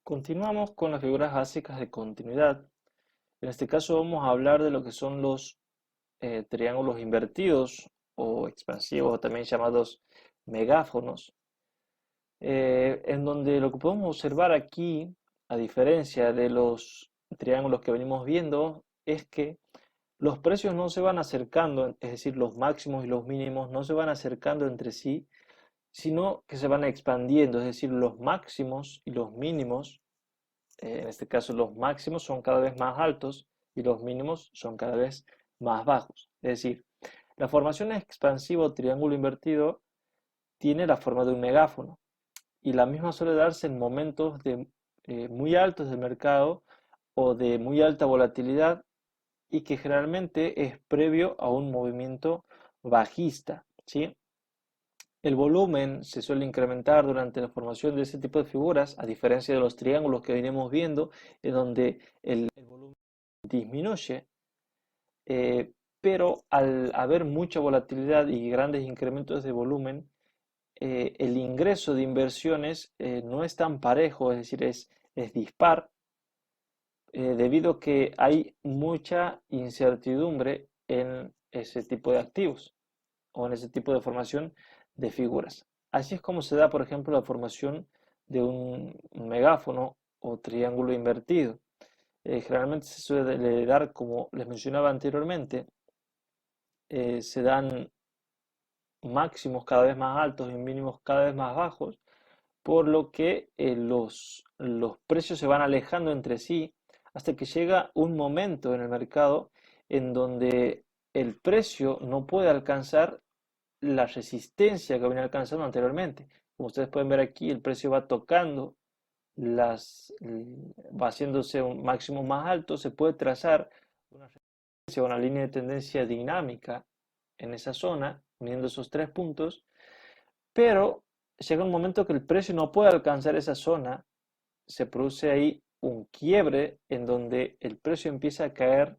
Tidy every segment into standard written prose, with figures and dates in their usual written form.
Continuamos con las figuras básicas de continuidad. En este caso vamos a hablar de lo que son los triángulos invertidos o expansivos, o también llamados megáfonos, en donde lo que podemos observar aquí, a diferencia de los triángulos que venimos viendo, es que los precios no se van acercando, es decir, los máximos y los mínimos no se van acercando entre sí, sino que se van expandiendo, es decir, los máximos y los mínimos. En este caso, los máximos son cada vez más altos y los mínimos son cada vez más bajos. Es decir, la formación expansiva o triángulo invertido tiene la forma de un megáfono y la misma suele darse en momentos muy altos del mercado o de muy alta volatilidad y que generalmente es previo a un movimiento bajista, ¿sí? El volumen se suele incrementar durante la formación de ese tipo de figuras, a diferencia de los triángulos que venimos viendo, en donde el volumen disminuye, pero al haber mucha volatilidad y grandes incrementos de volumen, el ingreso de inversiones no es tan parejo, es decir, es dispar, debido a que hay mucha incertidumbre en ese tipo de activos o en ese tipo de formación de figuras. Así es como se da, por ejemplo, la formación de un megáfono o triángulo invertido. Generalmente se suele dar, como les mencionaba anteriormente, se dan máximos cada vez más altos y mínimos cada vez más bajos, por lo que los precios se van alejando entre sí hasta que llega un momento en el mercado en donde el precio no puede alcanzar la resistencia que venía alcanzando anteriormente. Como ustedes pueden ver aquí, el precio va tocando va haciéndose un máximo más alto, se puede trazar una resistencia, una línea de tendencia dinámica en esa zona, uniendo esos tres puntos, pero llega un momento que el precio no puede alcanzar esa zona, se produce ahí un quiebre en donde el precio empieza a caer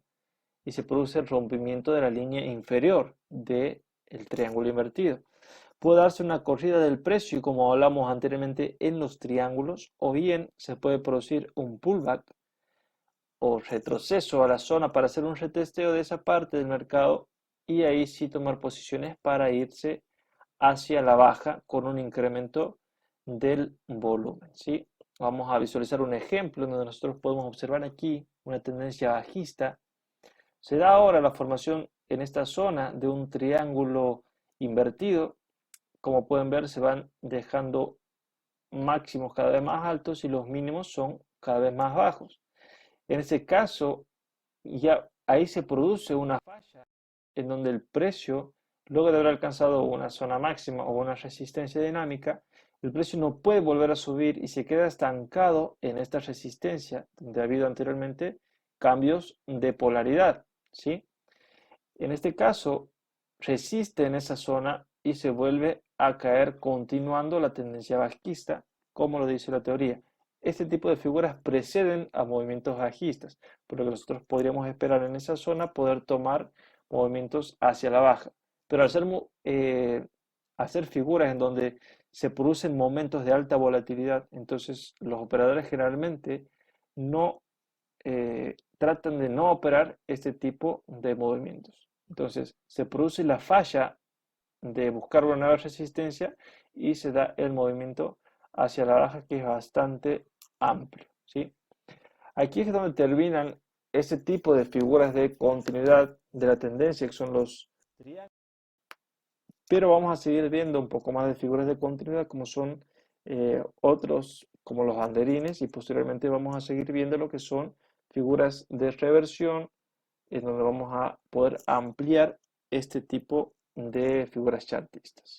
y se produce el rompimiento de la línea inferior del triángulo invertido. Puede darse una corrida del precio, como hablamos anteriormente en los triángulos, o bien se puede producir un pullback o retroceso a la zona para hacer un retesteo de esa parte del mercado y ahí sí tomar posiciones para irse hacia la baja con un incremento del volumen, ¿sí? Vamos a visualizar un ejemplo donde nosotros podemos observar aquí una tendencia bajista. Se da ahora la formación en esta zona de un triángulo invertido. Como pueden ver, se van dejando máximos cada vez más altos y los mínimos son cada vez más bajos. En ese caso, ya ahí se produce una falla en donde el precio, luego de haber alcanzado una zona máxima o una resistencia dinámica, el precio no puede volver a subir y se queda estancado en esta resistencia, donde ha habido anteriormente cambios de polaridad, ¿sí? En este caso, resiste en esa zona y se vuelve a caer continuando la tendencia bajista, como lo dice la teoría. Este tipo de figuras preceden a movimientos bajistas, por lo que nosotros podríamos esperar en esa zona poder tomar movimientos hacia la baja. Pero hacer figuras en donde se producen momentos de alta volatilidad, entonces los operadores generalmente no tratan de no operar este tipo de movimientos. Entonces, se produce la falla de buscar una nueva resistencia y se da el movimiento hacia la baja, que es bastante amplio, ¿sí? Aquí es donde terminan ese tipo de figuras de continuidad de la tendencia, que son los triángulos, pero vamos a seguir viendo un poco más de figuras de continuidad, como son otros, como los banderines, y posteriormente vamos a seguir viendo lo que son figuras de reversión, en donde vamos a poder ampliar este tipo de figuras chartistas.